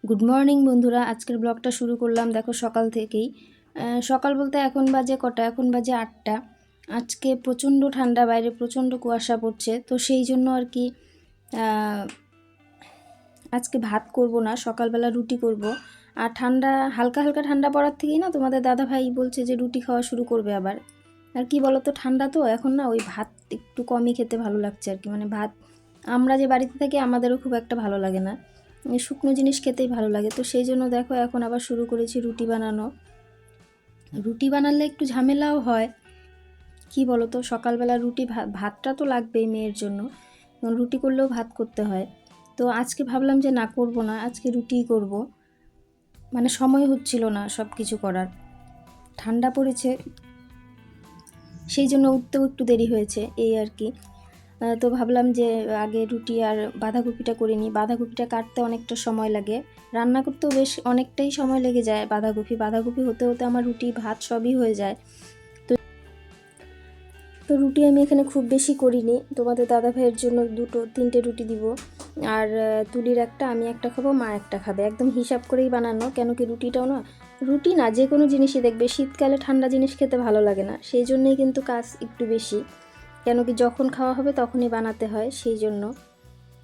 Good morning বন্ধুরা, আজকের ব্লগটা শুরু করলাম দেখো সকাল থেকেই। সকাল বলতে এখন বাজে কটা, এখন বাজে 8টা। আজকে প্রচণ্ড ঠান্ডা, বাইরে প্রচণ্ড কুয়াশা পড়ছে, তো সেই জন্য আর কি আজকে ভাত করব না, সকালবেলা রুটি করব। আর ঠান্ডা হালকা হালকা ঠান্ডা পড়ার থেকেই না তোমাদের দাদা ভাই বলছে যে রুটি খাওয়া শুরু করবে আবার। আর কি বলো তো, ঠান্ডা তো এখন না, ওই ভাত একটু কমই খেতে ভালো লাগছে আর কি। মানে ভাত আমরা যে বাড়িতে থাকি আমাদেরও খুব একটা ভালো লাগে না, শুকনো জিনিস খেতেই ভালো লাগে। তো সেই জন্য দেখো এখন আবার শুরু করেছি রুটি বানানো। রুটি বানালে একটু ঝামেলাও হয়, কি বলো তো, সকালবেলা রুটি ভাতটা তো লাগবেই মেয়ের জন্য, রুটি করলেও ভাত করতে হয়। তো আজকে ভাবলাম যে না, করব না, আজকে রুটিই করব। মানে সময় হচ্ছিল না সব কিছু করার, ঠান্ডা পড়েছে, সেই জন্য উঠতেও একটু দেরি হয়েছে এই আর কি। তো ভাবলাম যে আগে রুটি আর বাঁধাকপিটা করে নিই। বাঁধাকপিটা কাটতে অনেকটা সময় লাগে, রান্না করতেও বেশ অনেকটাই সময় লেগে যায়। বাঁধাকপি হতে হতে আমার রুটি ভাত সবই হয়ে যায়। তো রুটি আমি এখানে খুব বেশি করিনি, তোমাদের দাদা ভাইয়ের জন্য 2-3টে রুটি দিব। আর তুলির একটা, আমি একটা খাবো, মা একটা খাবে, একদম হিসাব করেই বানানো। কেন কি রুটিটাও না, রুটি না যে কোনো জিনিসই দেখবে শীতকালে ঠান্ডা জিনিস খেতে ভালো লাগে না, সেই জন্যই কিন্তু কাজ একটু বেশি। কেন কি যখন খাওয়া হবে তখনই বানাতে হয়, সেই জন্য।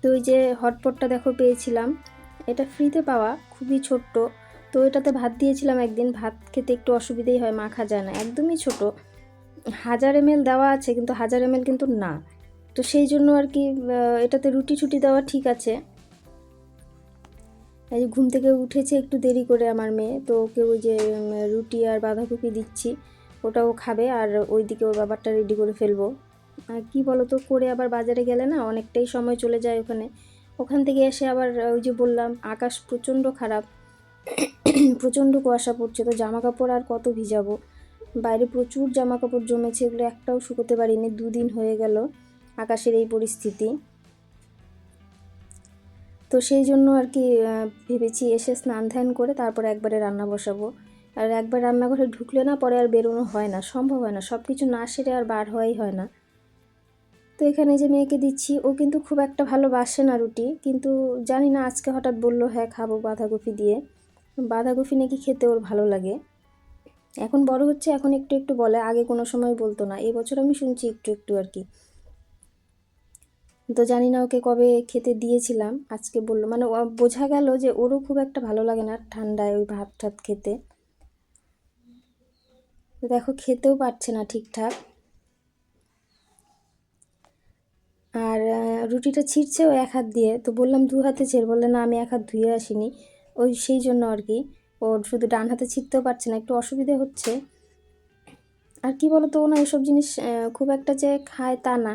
তো ওই যে হটপটটা দেখো পেয়েছিলাম, এটা ফ্রিতে পাওয়া, খুবই ছোট্ট। তো এটাতে ভাত দিয়েছিলাম একদিন, ভাত খেতে একটু অসুবিধেই হয়, মাখা যায় না, একদমই ছোট। 1000 ml দেওয়া আছে, কিন্তু 1000 ml কিন্তু না। তো সেই জন্য আর কি এটাতে রুটি ছুটি দেওয়া ঠিক আছে। এই যে ঘুম থেকে উঠেছে একটু দেরি করে আমার মেয়ে, তো ওকে ওই যে রুটি আর বাঁধাকপি দিচ্ছি, ওটাও খাবে। আর ওইদিকে ওর বাবারটা রেডি করে ফেলবো। আর কি বলো তো, করে আবার বাজারে গেলে না অনেকটাই সময় চলে যায় ওখানে। ওখান থেকে এসে আবার ওই যে বললাম আকাশ প্রচণ্ড খারাপ, প্রচণ্ড কুয়াশা পড়ছে, তো জামা কাপড় আর কত ভিজাবো। বাইরে প্রচুর জামা কাপড় জমেছে, এগুলো একটাও শুকোতে পারিনি, 2 দিন হয়ে গেল আকাশের এই পরিস্থিতি। তো সেই জন্য আর কি ভেবেছি এসে স্নান ধ্যান করে তারপরে একবারে রান্না বসাবো। আর একবার রান্নাঘরে ঢুকলে না পরে আর বেরোনো হয় না, সম্ভব হয় না, সব কিছু না সেরে আর বার হওয়াই হয় না। তো এখানে যে মেয়েকে দিচ্ছি, ও কিন্তু খুব একটা ভালোবাসে না রুটি, কিন্তু জানি না আজকে হঠাৎ বললো হ্যাঁ খাবো বাঁধাকপি দিয়ে। বাঁধাকপি নাকি খেতে ওর ভালো লাগে, এখন বড় হচ্ছে, এখন একটু একটু বলে, আগে কোনো সময় বলতো না, এবছর আমি শুনছি একটু একটু আর কি। তো জানি না ওকে কবে খেতে দিয়েছিলাম, আজকে বললো, মানে বোঝা গেল যে ওরও খুব একটা ভালো লাগে না ঠান্ডায় ওই ভাত টাত খেতে। তো দেখো খেতেও পারছে না ঠিকঠাক। আর রুটিটা ছিঁড়ছেও এক হাত দিয়ে, তো বললাম 2 হাতে ছেড়, বললে না আমি এক হাত ধুয়ে আসিনি, ওই সেই জন্য আর কি। ওর শুধু ডান হাতে ছিঁড়তেও পারছে না, একটু অসুবিধে হচ্ছে। আর কি বলো তো, ও না এসব জিনিস খুব একটা যে খায় তা না,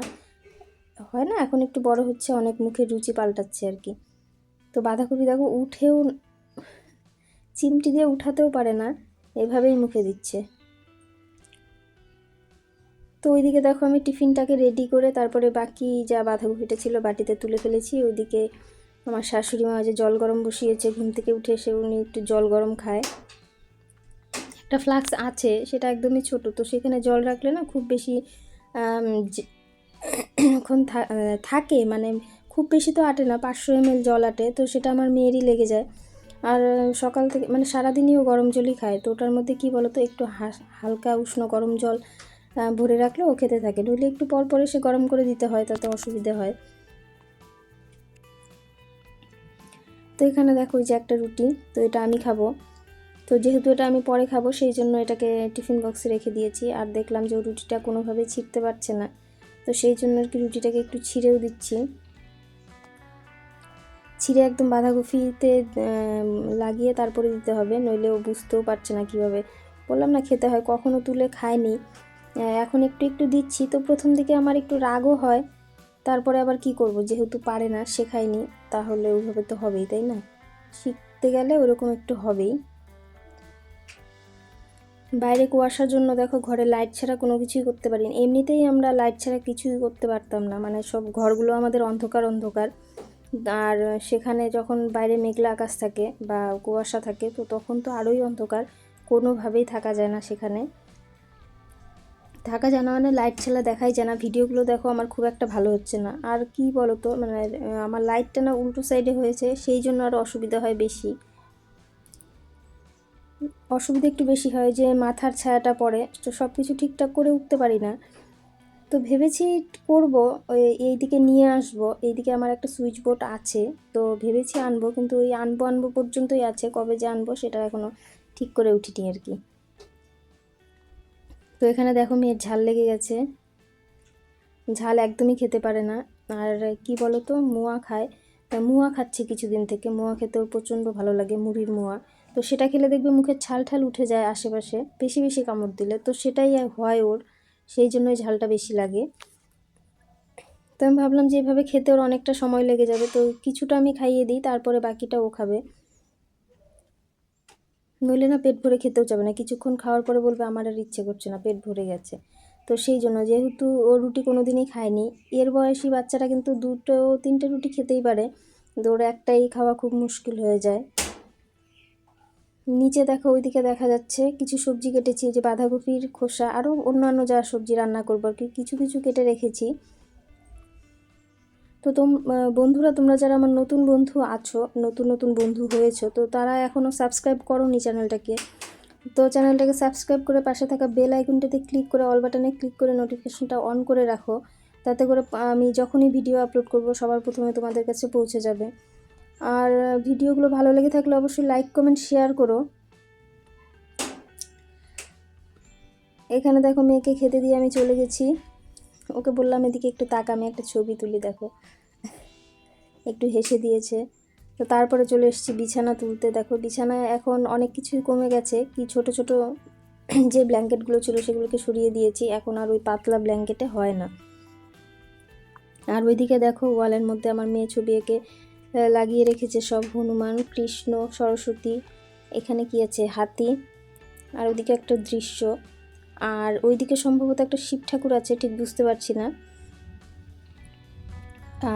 হয় না, এখন একটু বড় হচ্ছে, অনেক মুখের রুচি পাল্টাচ্ছে আর কি। তো বাঁধাকপি দেখো উঠেও, চিমটি দিয়ে উঠাতেও পারে না, এভাবেই মুখে দিচ্ছে। তো ওইদিকে দেখো আমি টিফিনটাকে রেডি করে তারপরে বাকি যা বাঁধাকপিটা ছিল বাটিতে তুলে ফেলেছি। ওইদিকে আমার শাশুড়ি মা যে জল গরম বসিয়েছে, ঘুম থেকে উঠে এসে উনি একটু জল গরম খায়। একটা ফ্লাক্স আছে, সেটা একদমই ছোট, তো সেখানে জল রাখলে না খুব বেশি এখন থাকে, মানে খুব বেশি তো আটে না, 500 ml জল আটে, তো সেটা আমার মেয়েরই লেগে যায়। আর সকাল থেকে মানে সারাদিনই ও গরম জলই খায়, তো ওটার মধ্যে কী বলো তো, একটু হালকা উষ্ণ গরম জল ভরে রাখলে ও খেতে থাকে, নইলে একটু পর পরে সে গরম করে দিতে হয়, তাতে অসুবিধে হয়। তো এখানে দেখো ওই যে একটা রুটি, তো এটা আমি খাবো, তো যেহেতু এটা আমি পরে খাবো সেই জন্য এটাকে টিফিন বক্সে রেখে দিয়েছি। আর দেখলাম যে ও রুটিটা কোনোভাবেই ছিঁড়তে পারছে না, তো সেই জন্য আর কি রুটিটাকে একটু ছিঁড়েও দিচ্ছি, ছিঁড়ে একদম বাঁধাকপিতে লাগিয়ে তারপরে দিতে হবে, নইলে ও বুঝতেও পারছে না কীভাবে। বললাম না খেতে হয়, কখনো তুলে খায়নি, এখন একটু একটু দিচ্ছি। তো প্রথম দিকে আমার একটু রাগও হয়, তারপরে আবার কি করব, যেহেতু পারে না, শেখায়নি, তাহলে ওইভাবে তো হবেই, তাই না, শিখতে গেলে ওরকম একটু হবেই। বাইরে কুয়াশার জন্য দেখো ঘরে লাইট ছাড়া কোনো কিছুই করতে পারি না, এমনিতেই আমরা লাইট ছাড়া কিছুই করতে পারতাম না, মানে সব ঘরগুলো আমাদের অন্ধকার অন্ধকার। আর সেখানে যখন বাইরে মেঘলা আকাশ থাকে বা কুয়াশা থাকে, তো তখন তো আরোই অন্ধকার, কোনোভাবেই থাকা যায় না সেখানে, থাকা যায় না, মানে লাইট ছাড়া দেখাই যায় না। ভিডিওগুলো দেখো আমার খুব একটা ভালো হচ্ছে না, আর কি বলো তো, মানে আমার লাইটটা না উল্টো সাইডে হয়েছে, সেই জন্য আরও অসুবিধা হয় বেশি। অসুবিধা একটু বেশি হয় যে মাথার ছায়াটা পড়ে, তো সব কিছু ঠিকঠাক করে উঠতে পারি না। তো ভেবেছি করব, ওই এইদিকে নিয়ে আসবো, এইদিকে আমার একটা সুইচ বোর্ড আছে, তো ভেবেছি আনবো, কিন্তু ওই আনবো আনবো পর্যন্তই আছে, কবে যে আনবো সেটা এখনও ঠিক করে উঠিনি আর কি। তো এখানে দেখো মেয়ের ঝাল লেগে গেছে, ঝাল একদমই খেতে পারে না। আর কি বলো তো, মোয়া খায়, তা মোয়া খাচ্ছে কিছুদিন থেকে, মোয়া খেতে ওর প্রচণ্ড ভালো লাগে, মুড়ির মোয়া। তো সেটা খেলে দেখবে মুখের ছাল ঠাল উঠে যায় আশেপাশে, বেশি বেশি কামড় দিলে, তো সেটাই হয় ওর, সেই জন্যই ঝালটা বেশি লাগে। তো আমি ভাবলাম যে এভাবে খেতে ওর অনেকটা সময় লেগে যাবে, তো কিছুটা আমি খাইয়ে দিই, তারপরে বাকিটা ও খাবে, নইলে না পেট ভরে খেতেও যাবে না, কিছুক্ষণ খাওয়ার পরে বলবে আমার আর ইচ্ছে করছে না, পেট ভরে গেছে। তো সেই জন্য, যেহেতু ও রুটি কোনো দিনই খায়নি, এর বয়সী বাচ্চারা কিন্তু 2-3টে রুটি খেতেই পারে, কিন্তু ওর একটাই খাওয়া খুব মুশকিল হয়ে যায়। নিচে দেখো, ওইদিকে দেখা যাচ্ছে কিছু সবজি কেটেছি, যে বাঁধাকপির খোসা, আরও অন্যান্য যা সবজি রান্না করবো আর কি, কিছু কিছু কেটে রেখেছি। তো বন্ধুরা, তোমরা যারা আমার নতুন বন্ধু আছো, নতুন নতুন বন্ধু হয়েছো, তো তারা এখনও সাবস্ক্রাইব করোনি চ্যানেলটাকে, তো চ্যানেলটাকে সাবস্ক্রাইব করে পাশে থাকা বেল আইকনটাতে ক্লিক করে, অল বাটনে ক্লিক করে নোটিফিকেশনটা অন করে রাখো, তাতে করে আমি যখনই ভিডিও আপলোড করব সবার প্রথমে তোমাদের কাছে পৌঁছে যাবে। আর ভিডিওগুলো ভালো লেগে থাকলে অবশ্যই লাইক কমেন্ট শেয়ার করো। এখানে দেখো মেয়েকে খেতে দিয়ে আমি চলে গেছি, ওকে বললাম এদিকে একটু তাকা, আমি একটা ছবি তুলি, দেখো একটু হেসে দিয়েছে। তো তারপরে চলে এসেছি বিছানা তুলতে, দেখো বিছানায় এখন অনেক কিছুই কমে গেছে, কি ছোট ছোট যে ব্ল্যাঙ্কেটগুলো ছিল সেগুলোকে সরিয়ে দিয়েছি, এখন আর ওই পাতলা ব্ল্যাঙ্কেটে হয় না। আর ওইদিকে দেখো ওয়ালের মধ্যে আমার মেয়ে ছবি এঁকে লাগিয়ে রেখেছে, সব হনুমান, কৃষ্ণ, সরস্বতী, এখানে কি আছে, হাতি, আর ওইদিকে একটা দৃশ্য, আর ওইদিকে সম্ভবত একটা শিব ঠাকুর আছে, ঠিক বুঝতে পারছি না।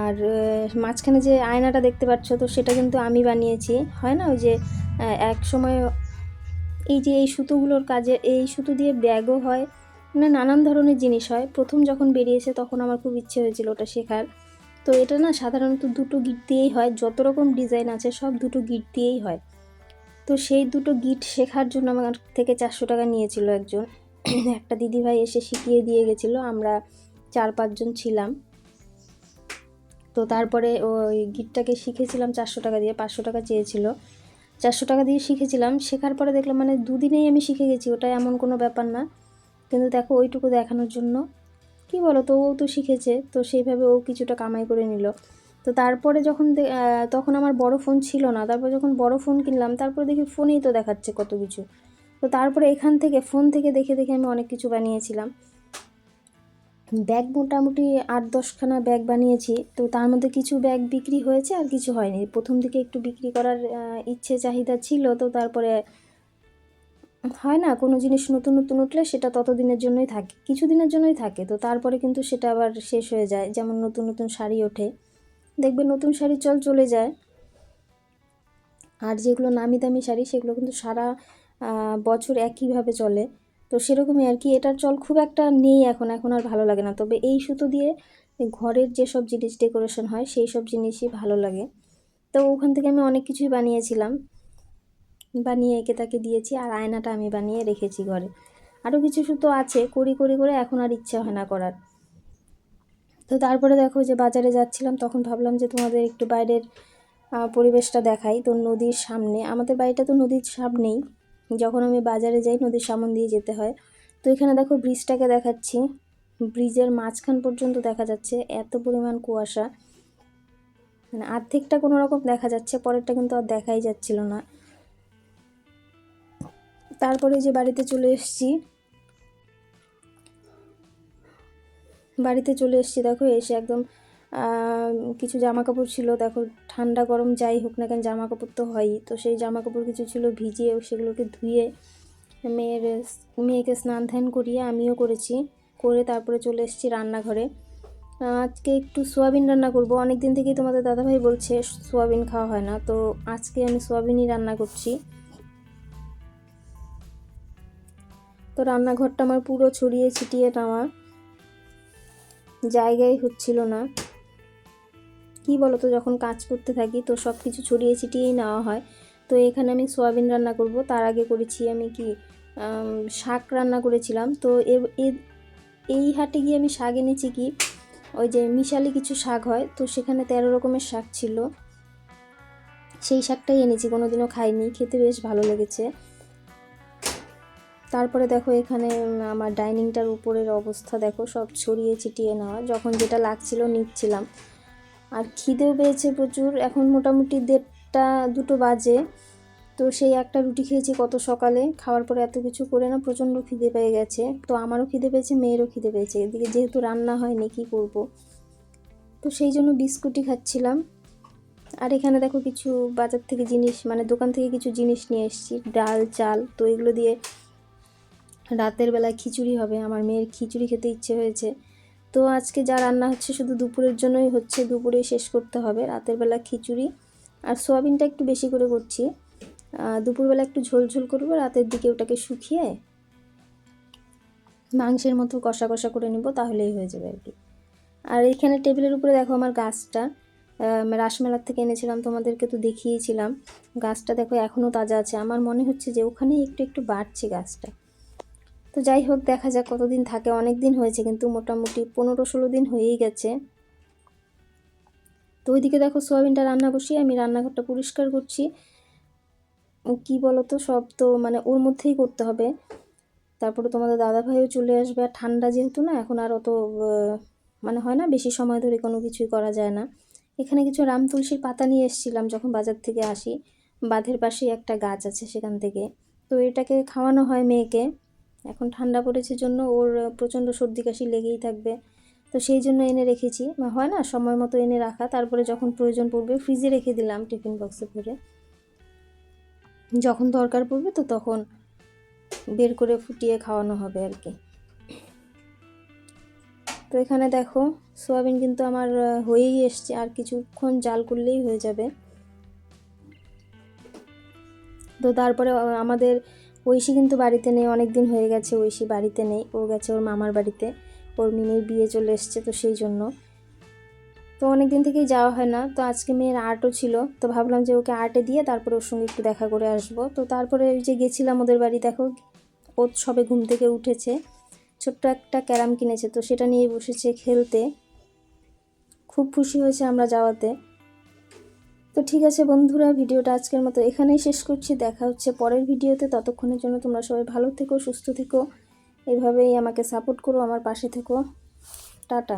আর মাঝখানে যে আয়নাটা দেখতে পাচ্ছ, তো সেটা কিন্তু আমি বানিয়েছি, হয় না ওই যে এক সময় এই যে এই সুতোগুলোর কাজে, এই সুতো দিয়ে ব্যাগও হয়, মানে নানান ধরনের জিনিস হয়। প্রথম যখন বেরিয়েছে তখন আমার খুব ইচ্ছে হয়েছিল ওটা শেখার। তো এটা না সাধারণত 2টো গিট দিয়েই হয়, যত রকম ডিজাইন আছে সব 2টো গিট দিয়েই হয়। তো সেই 2টো গিট শেখার জন্য আমার থেকে 400 টাকা নিয়েছিল একজন একটা দিদিভাই এসে শিখিয়ে দিয়ে গেছিলো, আমরা 4-5 জন ছিলাম। তো তারপরে ওই গিটটাকে শিখেছিলাম 400 টাকা দিয়ে, 500 টাকা চেয়েছিল, 400 টাকা দিয়ে শিখেছিলাম। শেখার পরে দেখলাম মানে 2 দিনেই আমি শিখে গেছি, ওটা এমন কোনো ব্যাপার না, কিন্তু দেখো ওইটুকু দেখানোর জন্য, কি বলো তো, ও তো শিখেছে, তো সেইভাবে ও কিছুটা কামাই করে নিল। তো তারপরে যখন তখন আমার বড় ফোন ছিল না, তারপর যখন বড় ফোন কিনলাম, তারপরে দেখি ফোনেই তো দেখাচ্ছে কত কিছু। তো তারপরে এখান থেকে ফোন থেকে দেখে দেখে আমি অনেক কিছু বানিয়েছিলাম, ব্যাগ মোটামুটি 8-10খানা ব্যাগ বানিয়েছি। তো তার মধ্যে কিছু ব্যাগ বিক্রি হয়েছে আর কিছু হয়নি, প্রথম দিকে একটু বিক্রি করার ইচ্ছে চাহিদা ছিল, তো তারপরে হয় না, কোনো জিনিস নতুন নতুন উঠলে সেটা ততদিনের জন্যই থাকে, কিছু দিনের জন্যই থাকে, তো তারপরে কিন্তু সেটা আবার শেষ হয়ে যায়। যেমন নতুন নতুন শাড়ি ওঠে, দেখবে নতুন শাড়ি চলে যায়, আর যেগুলো নামি দামি শাড়ি সেগুলো কিন্তু সারা বছর একইভাবে চলে। তো সেরকমই আর কি, এটার চল খুব একটা নেই এখন, এখন আর ভালো লাগে না। তবে এই সুতো দিয়ে ঘরের যেসব জিনিস ডেকোরেশন হয় সেই সব জিনিসই ভালো লাগে। তো ওখান থেকে আমি অনেক কিছুই বানিয়েছিলাম, বানিয়ে এঁকে তাকে দিয়েছি, আর আয়নাটা আমি বানিয়ে রেখেছি ঘরে। আরও কিছু সুতো আছে, করি করি করে এখন আর ইচ্ছা হয় না করার। তো তারপরে দেখো যে বাজারে যাচ্ছিলাম, তখন ভাবলাম যে তোমাদের একটু বাইরের পরিবেশটা দেখাই। তো নদীর সামনে, আমাদের বাড়িটা তো নদীর সামনেই, যখন আমি বাজারে যাই নদীর সামন দিয়ে যেতে হয়। তো এখানে দেখো ব্রিজটাকে দেখাচ্ছি, ব্রিজের মাঝখান পর্যন্ত দেখা যাচ্ছে, এত পরিমাণ কুয়াশা, মানে অর্ধেকটা কোনো রকম দেখা যাচ্ছে, পরেরটা কিন্তু আর দেখাই যাচ্ছিল না। তারপরে যে বাড়িতে চলে এসেছি, দেখো এসে একদম কিছু জামা কাপড় ছিল, দেখো ঠান্ডা গরম যাই হোক না কেন জামা কাপড় তো হয়ই, তো সেই জামা কাপড় কিছু ছিল ভিজিয়ে, সেগুলোকে ধুয়ে মেয়েকে স্নান ধ্যান করিয়ে আমিও করেছি, করে তারপরে চলে এসেছি রান্নাঘরে। আজকে একটু সোয়াবিন রান্না করব, অনেক দিন থেকেই তোমাদের দাদাভাই বলছে সোয়াবিন খাওয়া হয় না, তো আজকে আমি সোয়াবিনই রান্না করছি। তো রান্নাঘরটা আমার পুরো ছড়িয়ে ছিটিয়ে নেওয়া, জায়গায় হচ্ছিল না, কি বলো তো, যখন কাজ করতে থাকি তো সব কিছু ছড়িয়ে ছিটিয়েই নেওয়া হয়, তো এখানে আমি সোয়াবিন রান্না করব। তার আগে করেছি আমি কি শাক রান্না করেছিলাম। তো এই হাটে গিয়ে আমি শাক এনেছি কি ওই যে মিশালি কিছু শাক হয়, তো সেখানে 13 রকমের শাক ছিল, সেই শাকটাই এনেছি, কোনোদিনও খাইনি, খেতে বেশ ভালো লেগেছে। তারপরে দেখো এখানে আমার ডাইনিংটার উপরের অবস্থা দেখো, সব ছড়িয়ে ছিটিয়ে নেওয়া, যখন যেটা লাগছিল নিচ্ছিলাম। আর খিদেও পেয়েছে প্রচুর, এখন মোটামুটি 1:30-2 বাজে। তো সেই একটা রুটি খেয়েছি কত সকালে, খাওয়ার পরে এত কিছু করে না প্রচণ্ড খিদে পেয়ে গেছে। তো আমারও খিদে পেয়েছে, মেয়েরও খিদে পেয়েছে, এদিকে যেহেতু রান্না হয়নি কী করব, তো সেই জন্য বিস্কুটই খাচ্ছিলাম। আর এখানে দেখো কিছু বাজার থেকে জিনিস, মানে দোকান থেকে কিছু জিনিস নিয়ে এসেছি, ডাল, চাল। তো এগুলো দিয়ে রাতের বেলায় খিচুড়ি হবে, আমার মেয়ের খিচুড়ি খেতে ইচ্ছে হয়েছে। তো আজকে যা রান্না হচ্ছে শুধু দুপুরের জন্যই হচ্ছে, দুপুরেই শেষ করতে হবে। রাতের বেলা খিচুড়ি আর সোয়াবিনটা একটু বেশি করে করছি, দুপুরবেলা একটু ঝোল ঝোল করবো, রাতের দিকে ওটাকে শুকিয়ে মাংসের মতো কষা কষা করে নিব, তাহলেই হয়ে যাবে আর কি। আর এখানে টেবিলের উপরে দেখো আমার গাছটা, রাসমেলার থেকে এনেছিলাম, তোমাদেরকে তো দেখিয়েছিলাম। গাছটা দেখো এখনও তাজা আছে, আমার মনে হচ্ছে যে ওখানেই একটু একটু বাড়ছে গাছটা। তো যাই হোক, দেখা যাক কতদিন থাকে, অনেক দিন হয়েছে কিন্তু, মোটামুটি 15-16 দিন হয়েই গেছে। তো ওইদিকে দেখো সোয়াবিনটা রান্না বসিয়ে আমি রান্নাঘরটা পরিষ্কার করছি। কি বলো তো, সব তো মানে ওর মধ্যেই করতে হবে। তারপরে তোমাদের দাদাভাইও চলে আসবে, আর ঠান্ডা যেহেতু না, এখন আর অত মানে হয় না, বেশি সময় ধরে কোনো কিছুই করা যায় না। এখানে কিছু রাম তুলসীর পাতা নিয়ে এসেছিলাম যখন বাজার থেকে আসি, বাঁধের পাশেই একটা গাছ আছে সেখান থেকে। তো এটাকে খাওয়ানো হয় মেয়েকে, এখন ঠান্ডা পড়েছে জন্য ওর প্রচণ্ড সর্দি কাশি লেগেই থাকবে, তো সেই জন্য এনে রেখেছি। হয় না সময় মতো এনে রাখা, তারপরে যখন প্রয়োজন পড়বে ফ্রিজে রেখে দিলাম টিফিন বক্সে ভরে, যখন দরকার পড়বে তো তখন বের করে ফুটিয়ে খাওয়ানো হবে আর কি। তো এখানে দেখো সোয়াবিন কিন্তু আমার হয়েই এসছে, আর কিছুক্ষণ জাল করলেই হয়ে যাবে। তো তারপরে আমাদের ঐশী কিন্তু বাড়িতে নেই, অনেক দিন হয়ে গেছে ঐশী বাড়িতে নেই, ও গেছে ওর মামার বাড়িতে, ওর মিনির বিয়ে চলে এসছে, তো সেই জন্য তো অনেক দিন থেকেই যাওয়া হয় না। তো আজকে মেয়ের আর্টও ছিল, তো ভাবলাম যে ওকে আর্টে দিয়ে তারপরে ওর সঙ্গে একটু দেখা করে আসবো। তো তারপরে ওই যে গেছিলাম ওদের বাড়ি, দেখো ও সবে ঘুম থেকে উঠেছে, ছোট্ট একটা ক্যারাম কিনেছে, তো সেটা নিয়ে বসেছে খেলতে, খুব খুশি হয়েছে আমরা যাওয়াতে। তো ঠিক আছে বন্ধুরা, ভিডিওটা আজকের মতো এখানেই শেষ করছি, দেখা হচ্ছে পরের ভিডিওতে। ততক্ষণের জন্য তোমরা সবাই ভালো থেকো, সুস্থ থেকো, এভাবেই আমাকে সাপোর্ট করো, আমার পাশে থেকো। টাটা।